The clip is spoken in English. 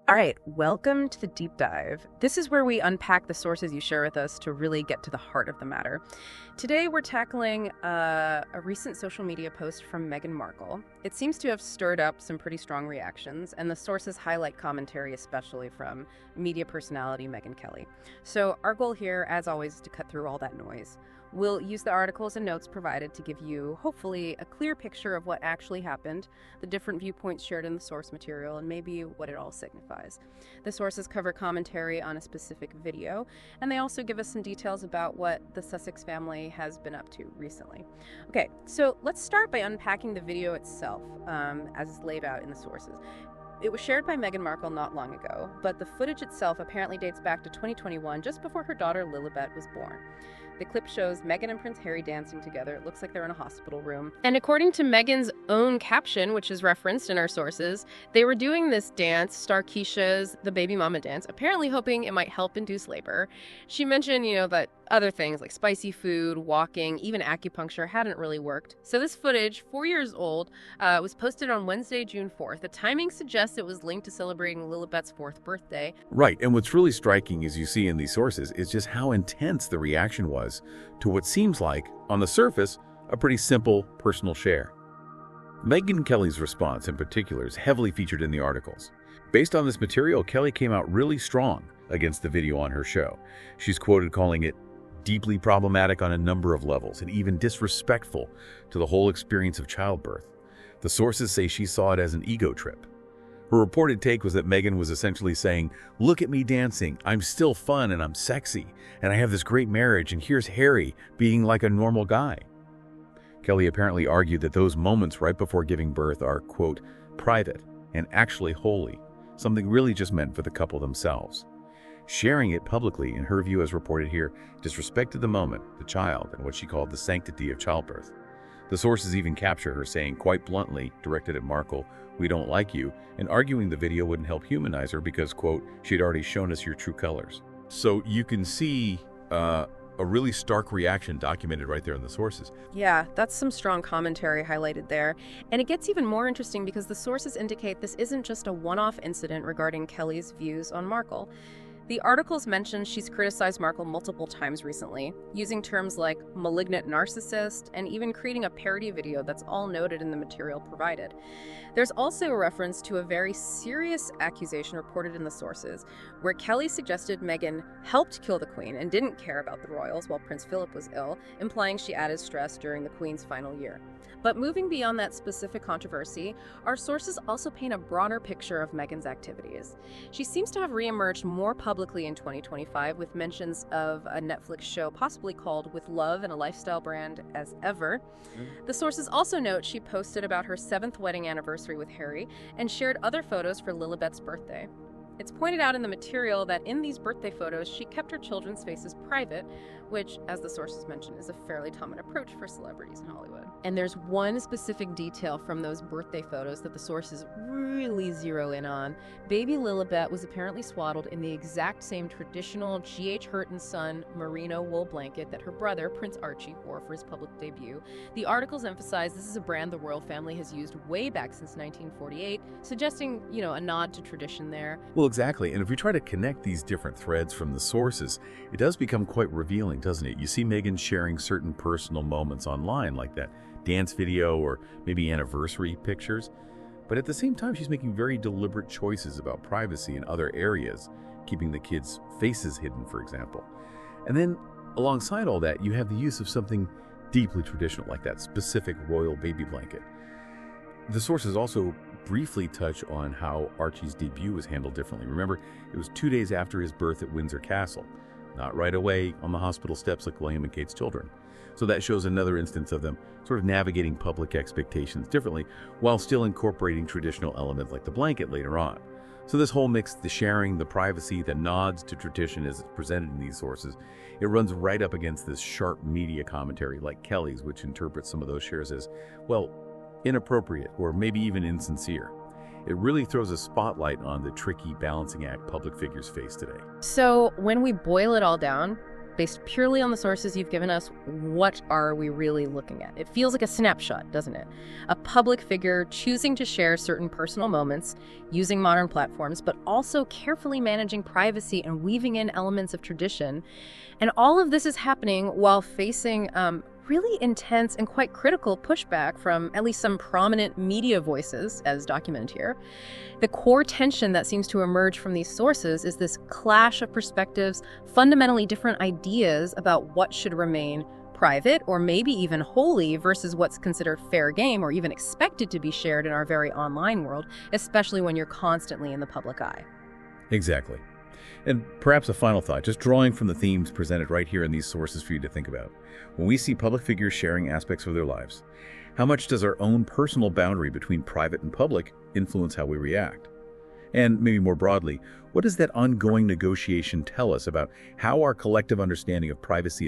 All right, welcome to the deep dive. This is where we unpack the sources you share with us to really get to the heart of the matter. Today, we're tackling a recent social media post from Meghan Markle. It seems to have stirred up some pretty strong reactions, and the sources highlight commentary, especially from media personality Megyn Kelly. So, our goal here, as always, is to cut through all that noise. We'll use the articles and notes provided to give you, hopefully, a clear picture of what actually happened, the different viewpoints shared in the source material, and maybe what it all signifies. The sources cover commentary on a specific video, and they also give us some details about what the Sussex family has been up to recently. Okay, so let's start by unpacking the video itself, as is laid out in the sources. It was shared by Meghan Markle not long ago, but the footage itself apparently dates back to 2021, just before her daughter Lilibet was born. The clip shows Meghan and Prince Harry dancing together. It looks like they're in a hospital room. And according to Meghan's own caption, which is referenced in our sources, they were doing this dance, Starkeisha's the baby mama dance, apparently hoping it might help induce labor. She mentioned, that other things like spicy food, walking, even acupuncture hadn't really worked. So this footage, 4 years old, was posted on Wednesday, June 4th. The timing suggests it was linked to celebrating Lilibet's 4th birthday. Right, and what's really striking, as you see in these sources, is just how intense the reaction was to what seems like, on the surface, a pretty simple personal share. Megyn Kelly's response in particular is heavily featured in the articles. Based on this material, Kelly came out really strong against the video on her show. She's quoted calling it deeply problematic on a number of levels and even disrespectful to the whole experience of childbirth. The sources say she saw it as an ego trip. Her reported take was that Megyn was essentially saying, "Look at me dancing, I'm still fun and I'm sexy, and I have this great marriage, and here's Harry being like a normal guy." Kelly apparently argued that those moments right before giving birth are, quote, private and actually holy, something really just meant for the couple themselves. Sharing it publicly, in her view as reported here, disrespected the moment, the child, and what she called the sanctity of childbirth. The sources even capture her saying quite bluntly, directed at Markle, "We don't like you," and arguing the video wouldn't help humanize her because, quote, she'd already shown us your true colors. So you can see a really stark reaction documented right there in the sources. Yeah, that's some strong commentary highlighted there. And it gets even more interesting because the sources indicate this isn't just a one-off incident regarding Kelly's views on Markle. The articles mention she's criticized Markle multiple times recently, using terms like malignant narcissist and even creating a parody video that's all noted in the material provided. There's also a reference to a very serious accusation reported in the sources, where Kelly suggested Megyn helped kill the Queen and didn't care about the royals while Prince Philip was ill, implying she added stress during the Queen's final year. But moving beyond that specific controversy, our sources also paint a broader picture of Megyn's activities. She seems to have reemerged more publicly in 2025 with mentions of a Netflix show possibly called With Love and a lifestyle brand as ever. The sources also note she posted about her 7th wedding anniversary with Harry and shared other photos for Lilibet's birthday. It's pointed out in the material that in these birthday photos, she kept her children's faces private, which, as the sources mentioned, is a fairly common approach for celebrities in Hollywood. And there's one specific detail from those birthday photos that the sources really zero in on. Baby Lilibet was apparently swaddled in the exact same traditional G.H. Hurt & Son merino wool blanket that her brother, Prince Archie, wore for his public debut. The articles emphasize this is a brand the royal family has used way back since 1948, suggesting, a nod to tradition there. Well, exactly. And if we try to connect these different threads from the sources, it does become quite revealing, doesn't it? You see Megyn sharing certain personal moments online, like that dance video or maybe anniversary pictures. But at the same time, she's making very deliberate choices about privacy in other areas, keeping the kids' faces hidden, for example. And then alongside all that, you have the use of something deeply traditional, like that specific royal baby blanket. The sources also briefly touch on how Archie's debut was handled differently. Remember, it was 2 days after his birth at Windsor Castle, not right away on the hospital steps like William and Kate's children. So that shows another instance of them sort of navigating public expectations differently while still incorporating traditional elements like the blanket later on. So this whole mix, the sharing, the privacy, the nods to tradition as it's presented in these sources, it runs right up against this sharp media commentary like Kelly's, which interprets some of those shares as, well, inappropriate or maybe even insincere. It really throws a spotlight on the tricky balancing act public figures face today. So when we boil it all down, based purely on the sources you've given us, what are we really looking at? It feels like a snapshot, doesn't it? A public figure choosing to share certain personal moments using modern platforms, but also carefully managing privacy and weaving in elements of tradition. And all of this is happening while facing really intense and quite critical pushback from at least some prominent media voices, as documented here. The core tension that seems to emerge from these sources is this clash of perspectives, fundamentally different ideas about what should remain private or maybe even holy versus what's considered fair game or even expected to be shared in our very online world, especially when you're constantly in the public eye. Exactly. And perhaps a final thought, just drawing from the themes presented right here in these sources for you to think about. When we see public figures sharing aspects of their lives, how much does our own personal boundary between private and public influence how we react? And maybe more broadly, what does that ongoing negotiation tell us about how our collective understanding of privacy